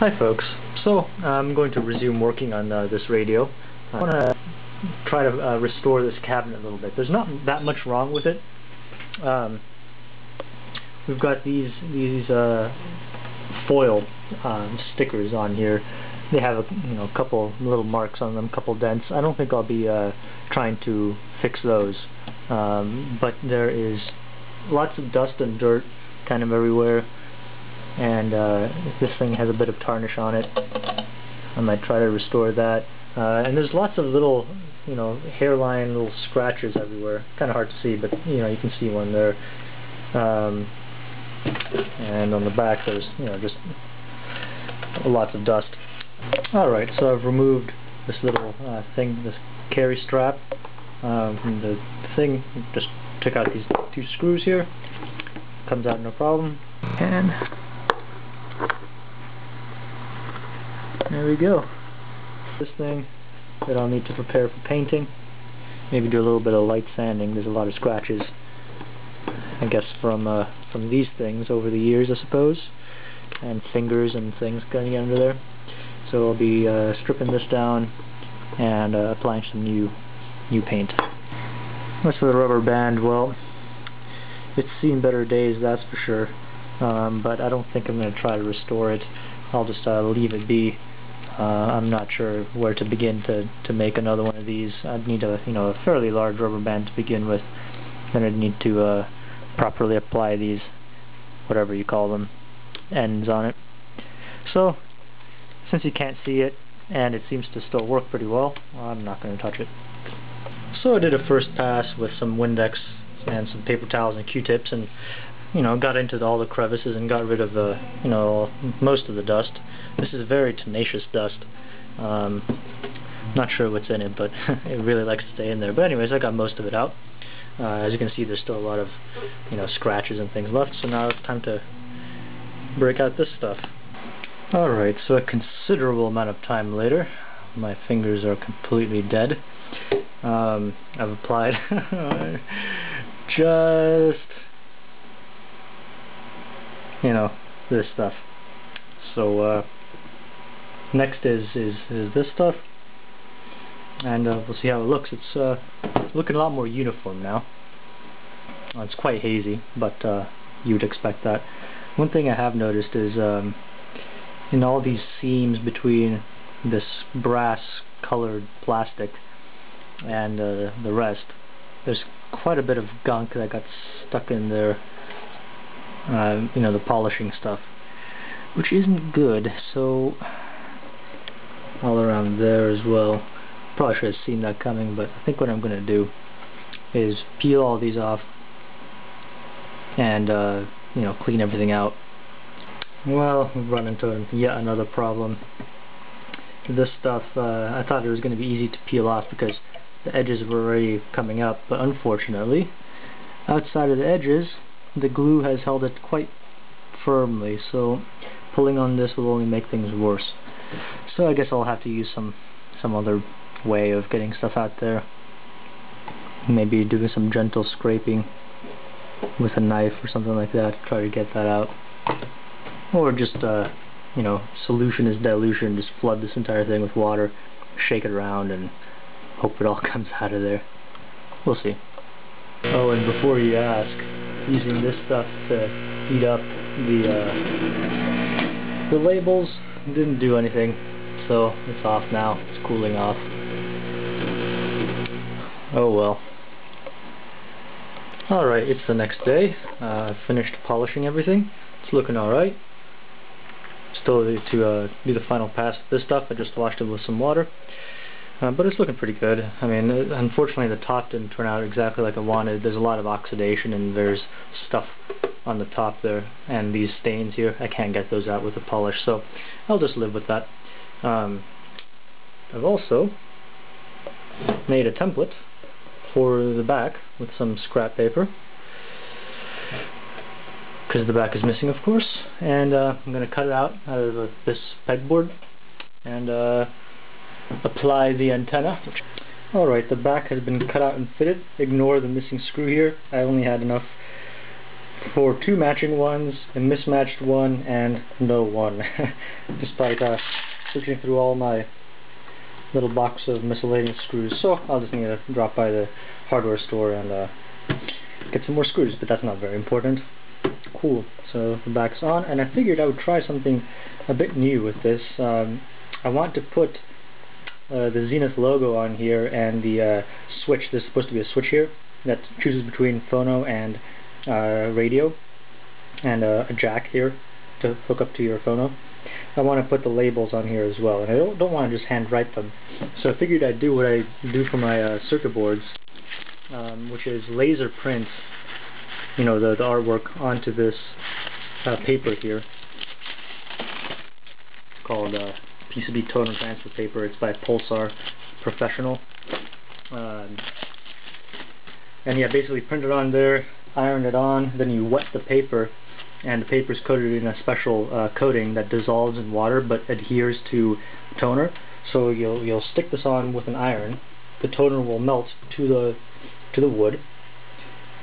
Hi folks, so I'm going to resume working on this radio. I want to try to restore this cabinet a little bit. There's not that much wrong with it. We've got these foil stickers on here. They have a couple little marks on them, couple dents. I don't think I'll be trying to fix those, but there is lots of dust and dirt kind of everywhere. And this thing has a bit of tarnish on it. I might try to restore that. And there's lots of little, hairline, little scratches everywhere. Kind of hard to see, but you can see one there. And on the back, there's just lots of dust. All right, so I've removed this little thing, this carry strap from the thing. Just took out these two screws here. Comes out no problem. And there we go. This thing that I'll need to prepare for painting. Maybe do a little bit of light sanding. There's a lot of scratches, I guess, from these things over the years, I suppose, and fingers and things getting under there. So I'll be stripping this down and applying some new paint. As for the rubber band, well, it's seen better days, that's for sure. But I don't think I'm going to try to restore it. I'll just leave it be. I'm not sure where to begin to make another one of these. I'd need a fairly large rubber band to begin with. Then I'd need to properly apply these, whatever you call them, ends on it. So, since you can't see it, and it seems to still work pretty well, I'm not going to touch it. So I did a first pass with some Windex and some paper towels and Q-tips, and got into all the crevices and got rid of most of the dust. This is very tenacious dust. Not sure what's in it, but it really likes to stay in there. But anyways, I got most of it out. As you can see, there's still a lot of scratches and things left. So now it's time to break out this stuff. Alright, so a considerable amount of time later, my fingers are completely dead. I've applied just this stuff. So next is this stuff, and we'll see how it looks. It's looking a lot more uniform now. It's quite hazy, but you'd expect that. One thing I have noticed is in all these seams between this brass colored plastic and the rest, there's quite a bit of gunk that got stuck in there. The polishing stuff, which isn't good. So all around there as well. Probably should have seen that coming, but I think what I'm going to do is peel all these off and clean everything out. Well, we've run into yet another problem. This stuff, I thought it was going to be easy to peel off because the edges were already coming up, but unfortunately, outside of the edges, the glue has held it quite firmly, so pulling on this will only make things worse. So I guess I'll have to use some other way of getting stuff out there. Maybe doing some gentle scraping with a knife or something like that to try to get that out. Or just, solution is dilution, just flood this entire thing with water, shake it around, and hope it all comes out of there. We'll see. Oh, and before you ask, using this stuff to heat up the labels didn't do anything, so it's off now. It's cooling off. Oh well. Alright, it's the next day. I've finished polishing everything. It's looking alright. Still to do the final pass with this stuff. I just washed it with some water. But it's looking pretty good. I mean, unfortunately the top didn't turn out exactly like I wanted. There's a lot of oxidation and there's stuff on the top there, and these stains here, I can't get those out with the polish, so I'll just live with that. I've also made a template for the back with some scrap paper, because the back is missing, of course, and I'm going to cut it out of this pegboard and apply the antenna. Alright, the back has been cut out and fitted. Ignore the missing screw here. I only had enough for 2 matching ones, a mismatched one, and no one. Despite searching through all my little box of miscellaneous screws. So I'll just need to drop by the hardware store and get some more screws, but that's not very important. Cool, so the back's on, and I figured I would try something a bit new with this. I want to put the Zenith logo on here and the switch. There's supposed to be a switch here that chooses between phono and radio, and a jack here to hook up to your phono. I want to put the labels on here as well, and I don't want to just hand write them. So I figured I'd do what I do for my circuit boards, which is laser print, you know, the artwork onto this paper here. It's called PCB toner transfer paper. It's by Pulsar Professional. And yeah, basically print it on there, iron it on, then you wet the paper, and the paper is coated in a special coating that dissolves in water but adheres to toner. So you'll stick this on with an iron, the toner will melt to the wood,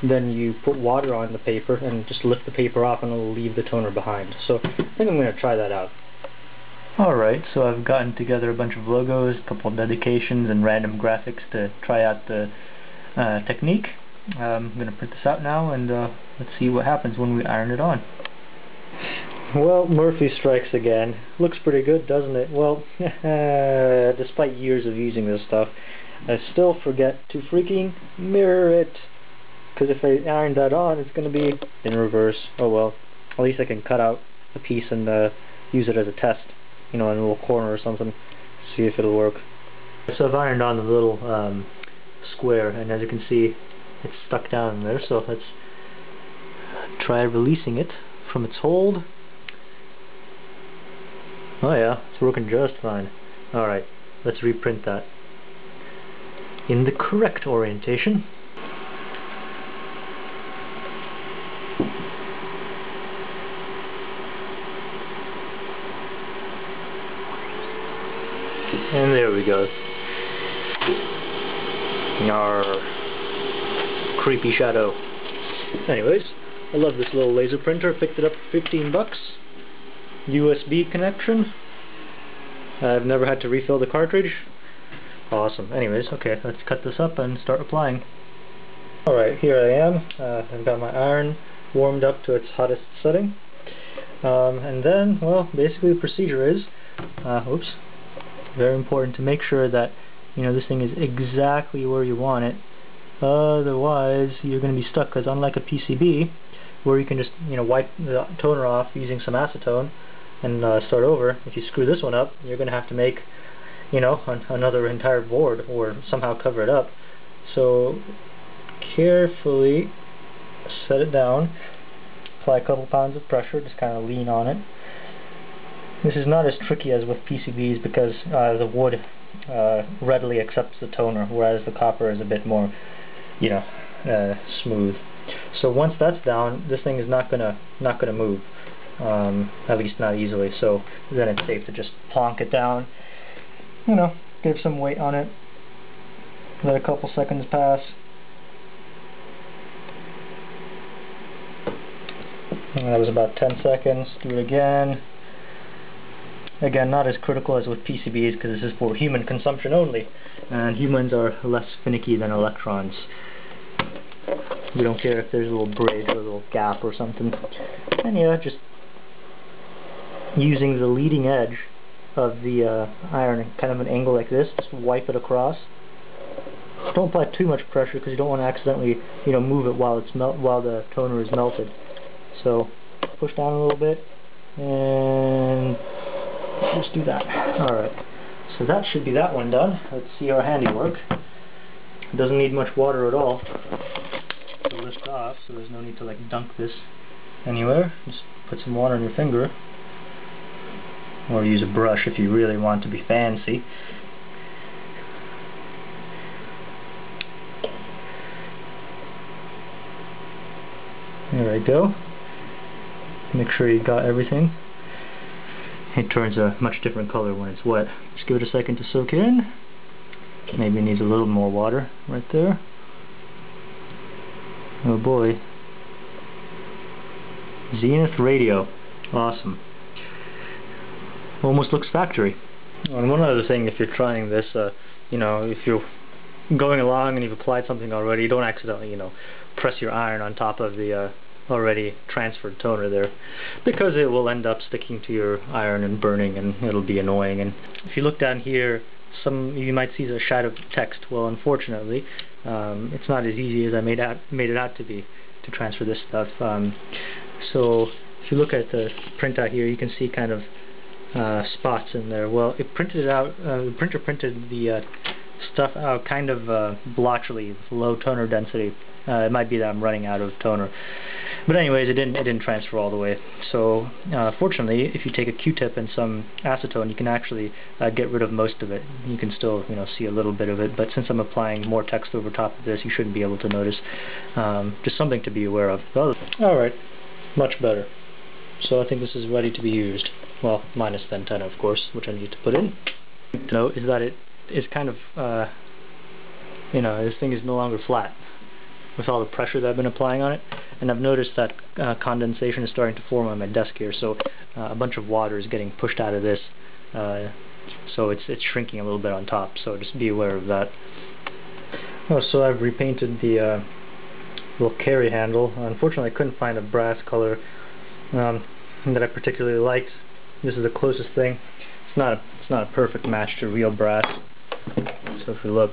then you put water on the paper and just lift the paper off and it'll leave the toner behind. So I think I'm going to try that out. Alright, so I've gotten together a bunch of logos, a couple of dedications, and random graphics to try out the technique. I'm going to print this out now, and let's see what happens when we iron it on. Well, Murphy strikes again. Looks pretty good, doesn't it? Well, despite years of using this stuff, I still forget to freaking mirror it. Because if I iron that on, it's going to be in reverse. Oh well. At least I can cut out a piece and use it as a test, you know, in a little corner or something, see if it'll work. So I've ironed on the little square, and as you can see, it's stuck down in there, so let's try releasing it from its hold. Oh yeah, it's working just fine. Alright, let's reprint that in the correct orientation. And there we go. Yarr. Creepy shadow. Anyways, I love this little laser printer. Picked it up for 15 bucks. USB connection. I've never had to refill the cartridge. Awesome. Anyways, okay, let's cut this up and start applying. Alright, here I am. I've got my iron warmed up to its hottest setting. And then, well, basically the procedure is, oops, very important to make sure that, you know, this thing is exactly where you want it. Otherwise, you're going to be stuck, because unlike a PCB, where you can just, you know, wipe the toner off using some acetone and start over, if you screw this one up, you're going to have to make, you know, another entire board or somehow cover it up. So carefully set it down, apply a couple pounds of pressure, just kind of lean on it. This is not as tricky as with PCBs because the wood readily accepts the toner, whereas the copper is a bit more, you know, smooth. So once that's down, this thing is not gonna move, at least not easily. So then it's safe to just plonk it down, you know, give some weight on it, let a couple seconds pass, and that was about 10 seconds. Do it again. Again, not as critical as with PCBs because this is for human consumption only, and humans are less finicky than electrons. We don't care if there's a little bridge or a little gap or something. And yeah, just using the leading edge of the iron, kind of an angle like this, just wipe it across. Don't apply too much pressure because you don't want to accidentally, you know, move it while the toner is melted. So push down a little bit and just do that. Alright, so that should be that one done. Let's see our handiwork. It doesn't need much water at all to lift off, so there's no need to like dunk this anywhere. Just put some water on your finger, or use a brush if you really want to be fancy. There we go. Make sure you got everything. It turns a much different color when it's wet. Just give it a second to soak in. Maybe it needs a little more water right there. Oh boy. Zenith radio. Awesome. Almost looks factory. And one other thing, if you're trying this, you know, if you're going along and you've applied something already, don't accidentally, you know, press your iron on top of the already transferred toner there, because it will end up sticking to your iron and burning, and it'll be annoying. And if you look down here, you might see the shadow text. Well, unfortunately, it's not as easy as I made it out to be to transfer this stuff. So if you look at the printout here, you can see kind of spots in there. Well, it printed it out. The printer printed the stuff out kind of blotchily, with low toner density. It might be that I'm running out of toner, but anyways, it didn't transfer all the way. So fortunately, if you take a Q-tip and some acetone, you can actually get rid of most of it. You can still, you know, see a little bit of it, but since I'm applying more text over top of this, you shouldn't be able to notice. Just something to be aware of. Alright, much better. So I think this is ready to be used. Well, minus the antenna, of course, which I need to put in. To note is that it is kind of, you know, this thing is no longer flat with all the pressure that I've been applying on it, and I've noticed that condensation is starting to form on my desk here, so a bunch of water is getting pushed out of this, so it's shrinking a little bit on top, so just be aware of that. Oh, so I've repainted the little carry handle. Unfortunately, I couldn't find a brass color that I particularly liked. This is the closest thing. It's not a perfect match to real brass, so if you look,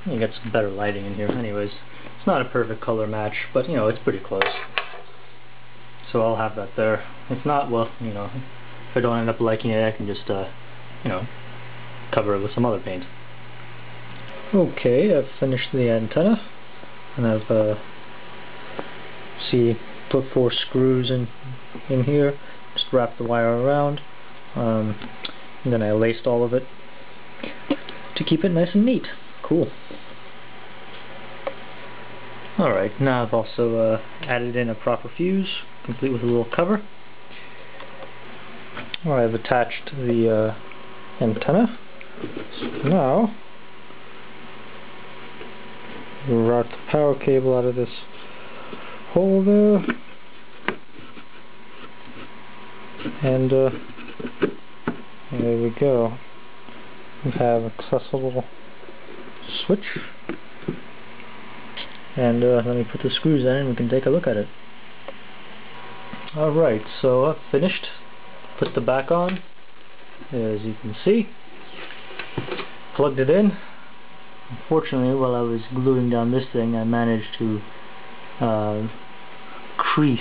you get some better lighting in here. Anyways, it's not a perfect color match, but you know, it's pretty close. So I'll have that there. If not, well, you know, if I don't end up liking it, I can just, you know, cover it with some other paint. Okay, I've finished the antenna, and I've put 4 screws in here. Just wrapped the wire around, and then I laced all of it to keep it nice and neat. Cool. Alright, now I've also added in a proper fuse, complete with a little cover. Alright, I've attached the antenna. So now, we'll route the power cable out of this hole there, and there we go. We have accessible switch, and let me put the screws in and we can take a look at it. Alright, so I've finished. Put the back on, as you can see. Plugged it in. Unfortunately, while I was gluing down this thing, I managed to crease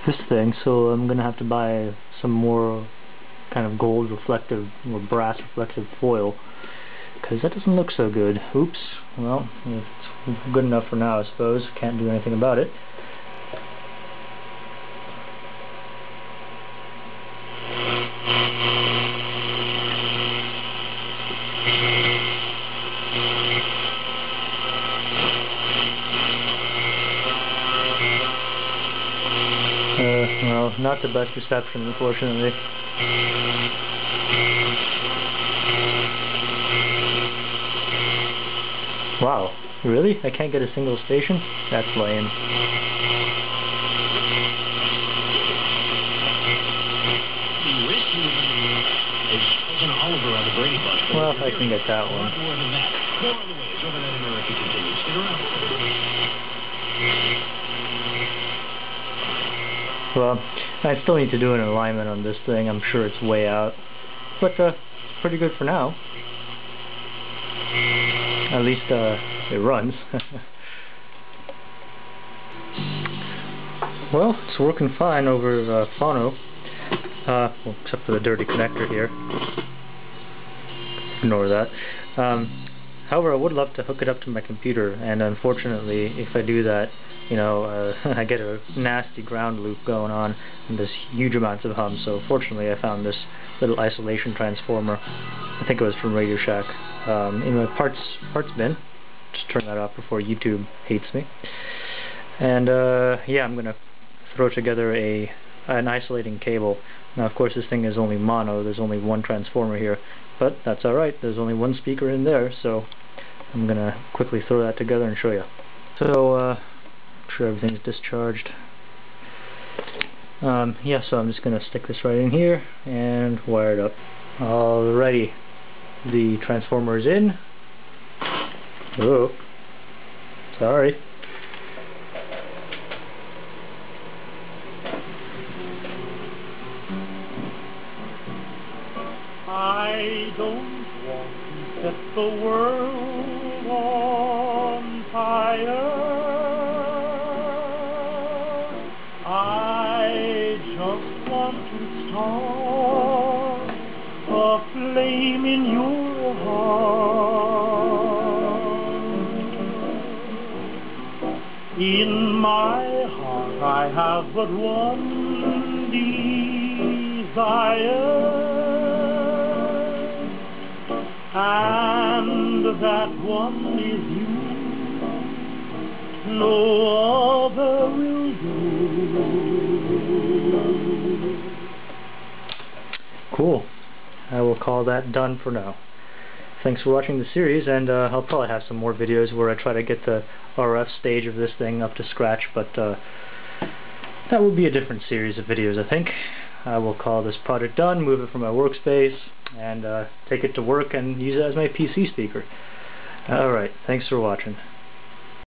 this thing, so I'm gonna have to buy some more kind of gold reflective or brass reflective foil, because that doesn't look so good. Oops. Well, it's good enough for now, I suppose. Can't do anything about it. Well, not the best reception, unfortunately. Wow, really? I can't get a single station? That's lame. Well, I can get that one. Well, I still need to do an alignment on this thing. I'm sure it's way out, but it's pretty good for now. At least it runs. Well, it's working fine over phono, well, except for the dirty connector here. Ignore that. However, I would love to hook it up to my computer, and unfortunately, if I do that, you know, I get a nasty ground loop going on and there's huge amounts of hum. So fortunately, I found this little isolation transformer. I think it was from Radio Shack in my parts bin. Just turn that off before YouTube hates me. And yeah, I'm gonna throw together an isolating cable. Now, of course, this thing is only mono. There's only one transformer here, but that's all right. There's only one speaker in there, so I'm gonna quickly throw that together and show you. So, I'm sure everything's discharged. Yeah, so I'm just gonna stick this right in here and wire it up. Alrighty, the transformer is in. Oh, sorry. I don't want to set the world on fire. I just want to start a flame in your heart. In my heart I have but one desire, and that one is you. No other will do. Cool. I will call that done for now. Thanks for watching the series, and I'll probably have some more videos where I try to get the RF stage of this thing up to scratch, but that will be a different series of videos, I think. I will call this project done, move it from my workspace, and take it to work and use it as my PC speaker. Alright, thanks for watching.